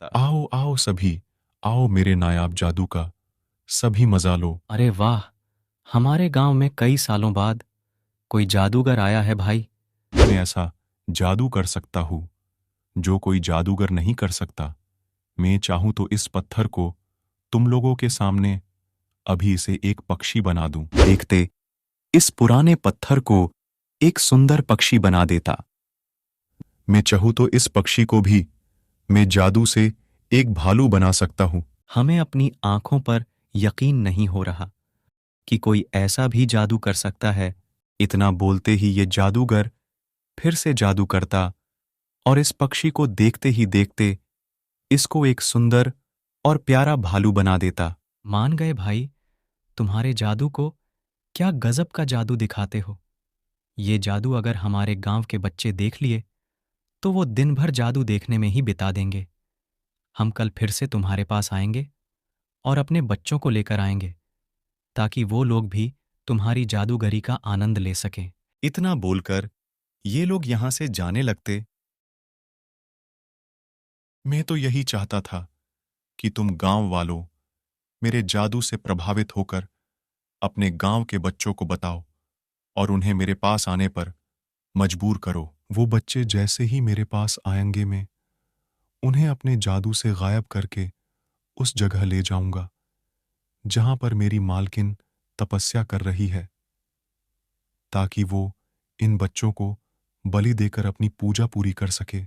आओ आओ सभी, आओ मेरे नायाब जादू का सभी मजा लो। अरे वाह! हमारे गांव में कई सालों बाद कोई जादूगर आया है भाई। मैं ऐसा जादू कर सकता हूँ जो कोई जादूगर नहीं कर सकता। मैं चाहूं तो इस पत्थर को तुम लोगों के सामने अभी इसे एक पक्षी बना दूं। देखते, इस पुराने पत्थर को एक सुंदर पक्षी बना देता। मैं चाहूं तो इस पक्षी को भी मैं जादू से एक भालू बना सकता हूं। हमें अपनी आंखों पर यकीन नहीं हो रहा कि कोई ऐसा भी जादू कर सकता है। इतना बोलते ही ये जादूगर फिर से जादू करता और इस पक्षी को देखते ही देखते इसको एक सुंदर और प्यारा भालू बना देता। मान गए भाई, तुम्हारे जादू को क्या गजब का जादू दिखाते हो। ये जादू अगर हमारे गांव के बच्चे देख लिए तो वो दिन भर जादू देखने में ही बिता देंगे। हम कल फिर से तुम्हारे पास आएंगे और अपने बच्चों को लेकर आएंगे ताकि वो लोग भी तुम्हारी जादूगरी का आनंद ले सकें। इतना बोलकर ये लोग यहां से जाने लगते। मैं तो यही चाहता था कि तुम गांव वालों मेरे जादू से प्रभावित होकर अपने गांव के बच्चों को बताओ और उन्हें मेरे पास आने पर मजबूर करो। वो बच्चे जैसे ही मेरे पास आएंगे, मैं उन्हें अपने जादू से गायब करके उस जगह ले जाऊंगा जहां पर मेरी मालकिन तपस्या कर रही है, ताकि वो इन बच्चों को बलि देकर अपनी पूजा पूरी कर सके।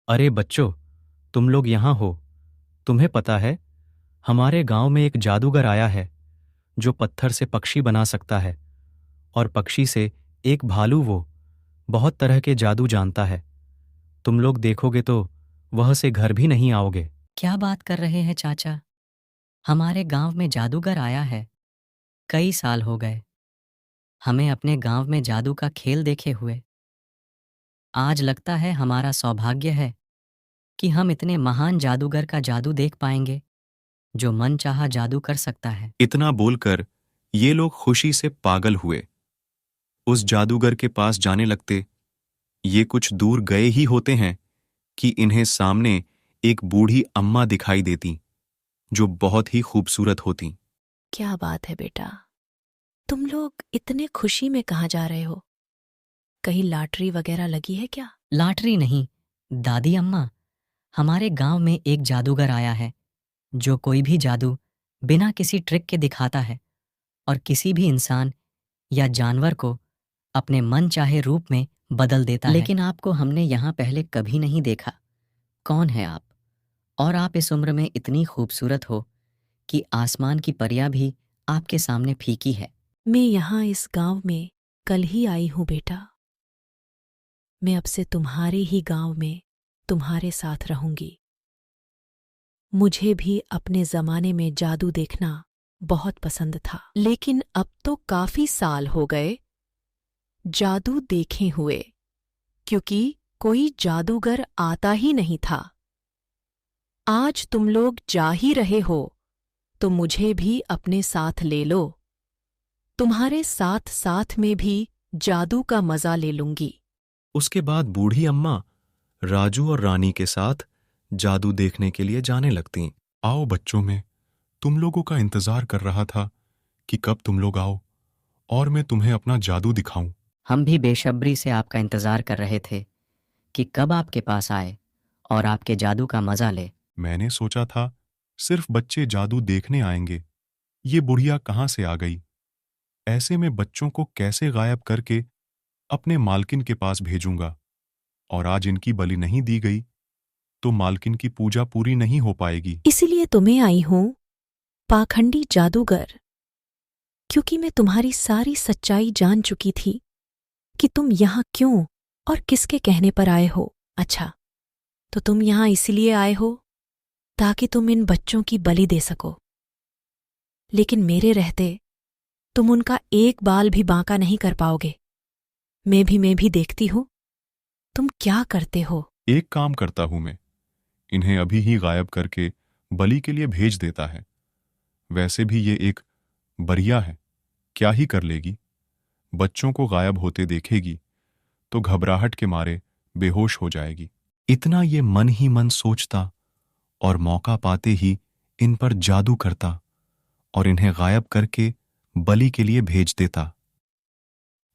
अरे बच्चों, तुम लोग यहाँ हो। तुम्हें पता है, हमारे गांव में एक जादूगर आया है जो पत्थर से पक्षी बना सकता है और पक्षी से एक भालू। वो बहुत तरह के जादू जानता है। तुम लोग देखोगे तो वह से घर भी नहीं आओगे। क्या बात कर रहे हैं चाचा? हमारे गांव में जादूगर आया है। कई साल हो गए हमें अपने गांव में जादू का खेल देखे हुए। आज लगता है हमारा सौभाग्य है कि हम इतने महान जादूगर का जादू देख पाएंगे जो मन चाहा जादू कर सकता है। इतना बोलकर ये लोग खुशी से पागल हुए। उस जादूगर के पास जाने लगते। ये कुछ दूर गए ही होते हैं कि इन्हें सामने एक बूढ़ी अम्मा दिखाई देती जो बहुत ही खूबसूरत होती। क्या बात है बेटा, तुम लोग इतने खुशी में कहाँ जा रहे हो? कहीं लॉटरी वगैरह लगी है क्या? लॉटरी नहीं दादी अम्मा, हमारे गांव में एक जादूगर आया है जो कोई भी जादू बिना किसी ट्रिक के दिखाता है और किसी भी इंसान या जानवर को अपने मन चाहे रूप में बदल देता है। लेकिन आपको हमने यहाँ पहले कभी नहीं देखा। कौन है आप? और आप इस उम्र में इतनी खूबसूरत हो कि आसमान की परियां भी आपके सामने फीकी है। मैं यहाँ इस गांव में कल ही आई हूँ बेटा। मैं अब से तुम्हारे ही गांव में तुम्हारे साथ रहूंगी। मुझे भी अपने जमाने में जादू देखना बहुत पसंद था, लेकिन अब तो काफी साल हो गए जादू देखे हुए, क्योंकि कोई जादूगर आता ही नहीं था। आज तुम लोग जा ही रहे हो तो मुझे भी अपने साथ ले लो। तुम्हारे साथ साथ में भी जादू का मजा ले लूंगी। उसके बाद बूढ़ी अम्मा राजू और रानी के साथ जादू देखने के लिए जाने लगती। आओ बच्चों, में तुम लोगों का इंतजार कर रहा था कि कब तुम लोग आओ और मैं तुम्हें अपना जादू दिखाऊं। हम भी बेसब्री से आपका इंतजार कर रहे थे कि कब आपके पास आए और आपके जादू का मजा ले। मैंने सोचा था सिर्फ बच्चे जादू देखने आएंगे, ये बुढ़िया कहाँ से आ गई। ऐसे में बच्चों को कैसे गायब करके अपने मालकिन के पास भेजूंगा, और आज इनकी बलि नहीं दी गई तो मालकिन की पूजा पूरी नहीं हो पाएगी। इसलिए तुम्हें आई हूं, पाखंडी जादूगर, क्योंकि मैं तुम्हारी सारी सच्चाई जान चुकी थी कि तुम यहाँ क्यों और किसके कहने पर आए हो। अच्छा, तो तुम यहाँ इसलिए आए हो ताकि तुम इन बच्चों की बलि दे सको, लेकिन मेरे रहते तुम उनका एक बाल भी बांका नहीं कर पाओगे। मैं भी देखती हूं तुम क्या करते हो। एक काम करता हूं मैं, इन्हें अभी ही गायब करके बलि के लिए भेज देता है। वैसे भी ये एक बरिया है, क्या ही कर लेगी। बच्चों को गायब होते देखेगी तो घबराहट के मारे बेहोश हो जाएगी। इतना ये मन ही मन सोचता और मौका पाते ही इन पर जादू करता और इन्हें गायब करके बलि के लिए भेज देता।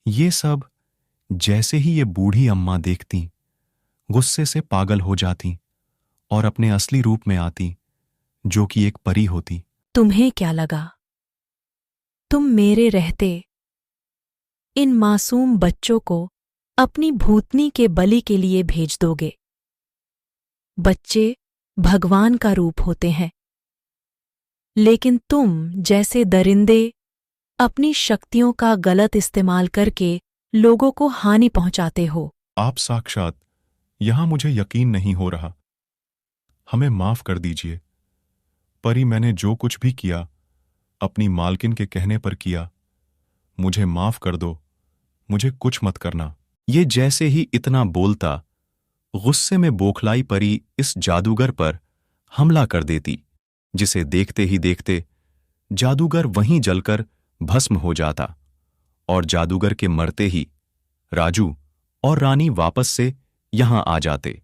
ये सब जैसे ही ये बूढ़ी अम्मा देखती, गुस्से से पागल हो जाती और अपने असली रूप में आती, जो कि एक परी होती। तुम्हें क्या लगा तुम मेरे रहते इन मासूम बच्चों को अपनी भूतनी के बलि के लिए भेज दोगे? बच्चे भगवान का रूप होते हैं, लेकिन तुम जैसे दरिंदे अपनी शक्तियों का गलत इस्तेमाल करके लोगों को हानि पहुंचाते हो। आप साक्षात, यहां मुझे यकीन नहीं हो रहा। हमें माफ कर दीजिए। परी, मैंने जो कुछ भी किया अपनी मालकिन के कहने पर किया। मुझे माफ कर दो, मुझे कुछ मत करना। ये जैसे ही इतना बोलता, गुस्से में बौखलाई परी इस जादूगर पर हमला कर देती, जिसे देखते ही देखते जादूगर वहीं जलकर भस्म हो जाता और जादूगर के मरते ही राजू और रानी वापस से यहां आ जाते।